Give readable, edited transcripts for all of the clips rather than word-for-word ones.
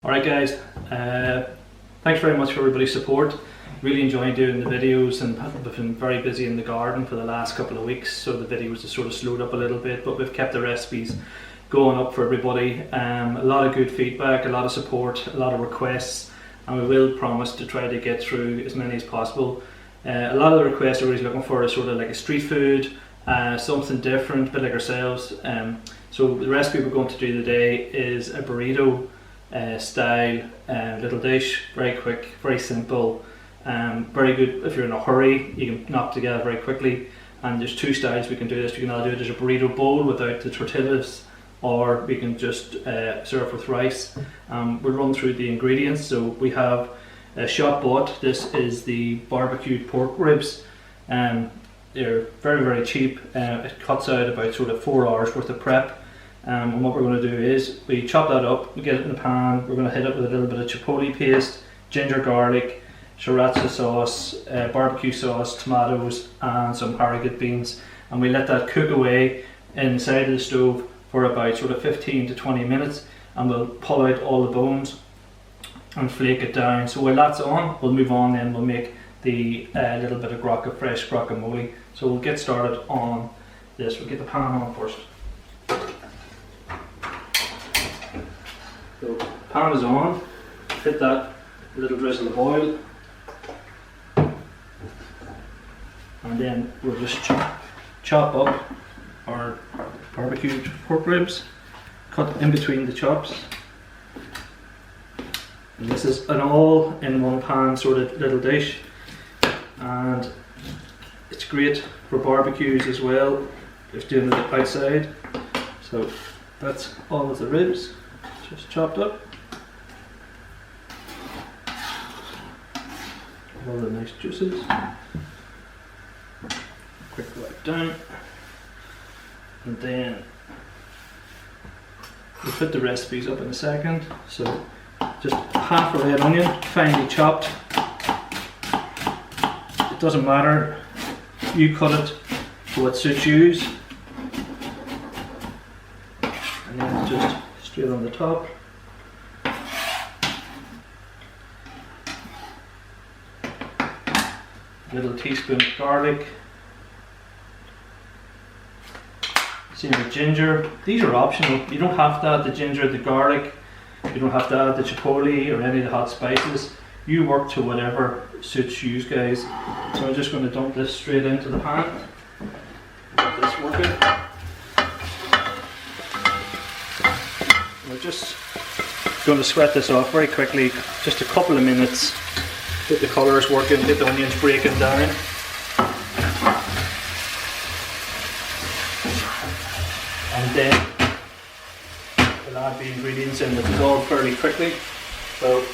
Alright guys, thanks very much for everybody's support. Really enjoying doing the videos, and we've been very busy in the garden for the last couple of weeks, so the videos have sort of slowed up a little bit, but we've kept the recipes going up for everybody. A lot of good feedback, a lot of support, a lot of requests, and we will promise to try to get through as many as possible. A lot of the requests everybody's looking for is sort of like a street food, something different, a bit like ourselves. So the recipe we're going to do today is a burrito style little dish. Very quick, very simple, very good if you're in a hurry. You can knock together very quickly, and there's two styles we can do this. You can either do it as a burrito bowl without the tortillas, or we can just serve with rice. We'll run through the ingredients. So we have shop bought. This is the barbecued pork ribs. They're very cheap. It cuts out about sort of 4 hours worth of prep. And what we're going to do is we chop that up, we get it in the pan, we're going to hit it with a little bit of chipotle paste, ginger garlic, sriracha sauce, barbecue sauce, tomatoes and some harrogate beans, and we let that cook away inside of the stove for about sort of 15 to 20 minutes, and we'll pull out all the bones and flake it down. So while that's on, we'll move on, then we'll make the little bit of fresh guacamole. So we'll get started on this. We'll get the pan on first. So pan is on, hit that little drizzle of oil, and then we'll just chop up our barbecued pork ribs, cut in between the chops. And this is an all in one pan sort of little dish, and it's great for barbecues as well if doing it outside. So that's all of the ribs just chopped up. All the nice juices. Quick wipe down. And then we'll put the recipes up in a second. So just half a red onion, finely chopped. It doesn't matter, you cut it to what suits you. And then just straight on the top. Little teaspoon of garlic. Same with ginger. These are optional. You don't have to add the ginger, the garlic. You don't have to add the chipotle or any of the hot spices. You work to whatever suits you guys. So I'm just going to dump this straight into the pan. Get this working. We're just going to sweat this off very quickly, just a couple of minutes. Get the colours working, get the onions breaking down. And then we'll add the ingredients in. It dissolve fairly quickly. So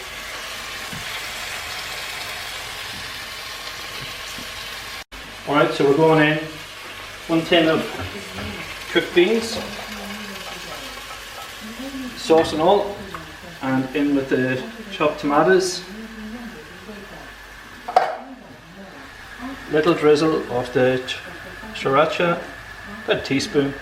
alright, so we're going in 1 tin of cooked beans, sauce and all, and in with the chopped tomatoes, little drizzle of the sriracha, about a teaspoon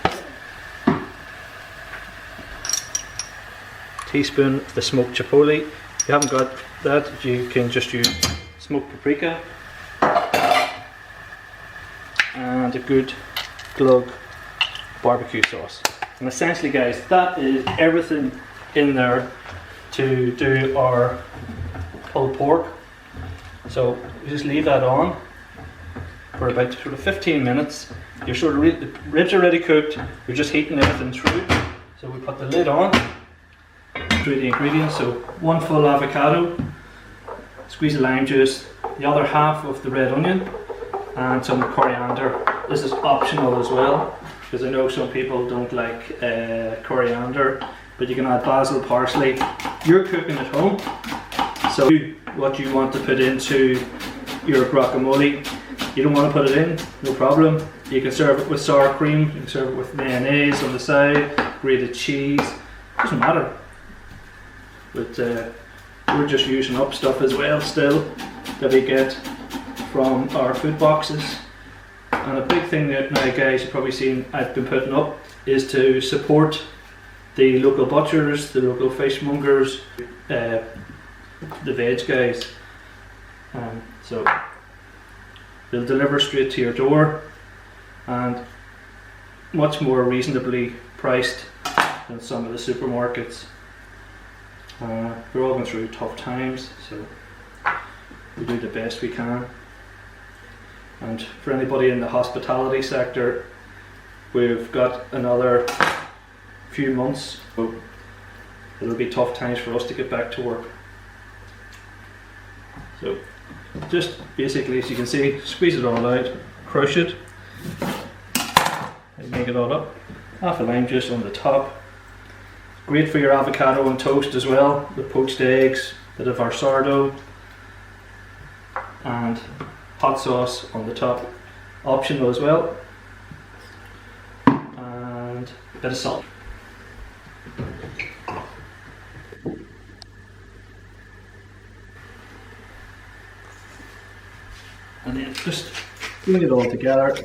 of the smoked chipotle. If you haven't got that, you can just use smoked paprika, and a good glug barbecue sauce. And essentially guys, that is everything in there to do our pulled pork. So we just leave that on for about sort of 15 minutes. You're sort of the ribs are already cooked, you're just heating everything through. So we put the lid on, through the ingredients. So 1 full avocado, squeeze of lime juice, the other half of the red onion, and some coriander. This is optional as well, because I know some people don't like coriander, but you can add basil, parsley. You're cooking at home, so what you want to put into your guacamole. You don't want to put it in, no problem. You can serve it with sour cream, you can serve it with mayonnaise on the side, grated cheese, doesn't matter. But we're just using up stuff as well still that we get from our food boxes. And a big thing that now guys you've probably seen I've been putting up is to support the local butchers, the local fishmongers, the veg guys. So they'll deliver straight to your door, and much more reasonably priced than some of the supermarkets. We're all going through tough times, so we do the best we can. And for anybody in the hospitality sector, we've got another few months, so it'll be tough times for us to get back to work. So just basically, as you can see, squeeze it all out, crush it, and make it all up. Half a lime juice on the top. Great for your avocado and toast as well, with poached eggs, bit of our sourdough, and hot sauce on the top, optional as well, and a bit of salt. And then just bring it all together.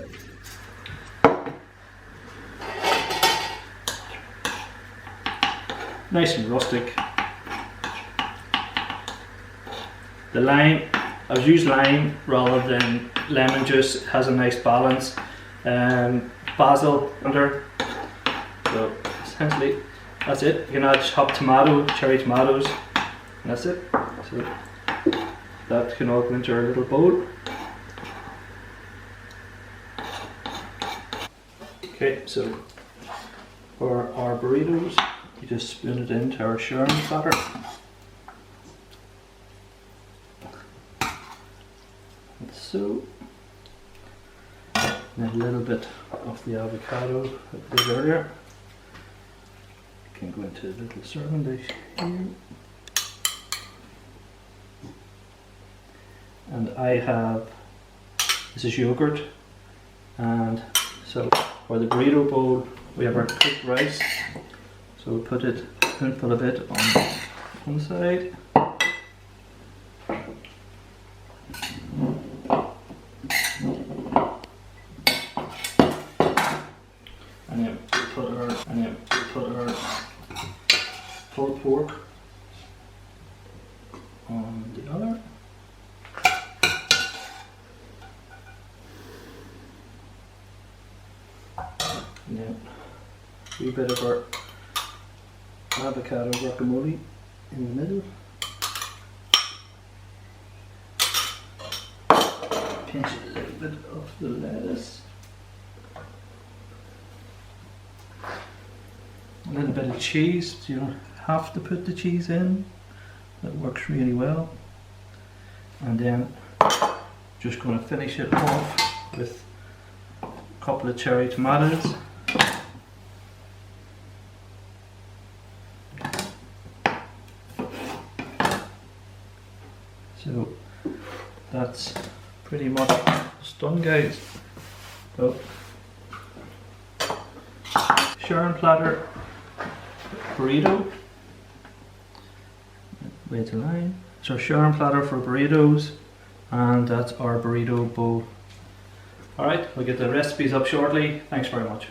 Nice and rustic. The lime, I've used lime rather than lemon juice. It has a nice balance. Basil under. So essentially that's it. You can add chopped tomato, cherry tomatoes, and that's it. So that can all go into our little bowl. Okay, so for our burritos, you just spoon it into our sharing platter. Like so. And a little bit of the avocado that we did earlier. You can go into a little serving dish here. And I have, this is yogurt, and so for the burrito bowl we have our cooked rice. So we'll put a bit on one side. And then we'll put our pulled pork on the other. And then a wee bit of our avocado guacamole in the middle. Pinch a little bit of the lettuce. A little bit of cheese. You don't have to put the cheese in. That works really well. And then just going to finish it off with a couple of cherry tomatoes. So that's pretty much done, guys. So sharing platter burrito. Way to line. So sharing platter for burritos, and that's our burrito bowl. Alright, we'll get the recipes up shortly. Thanks very much.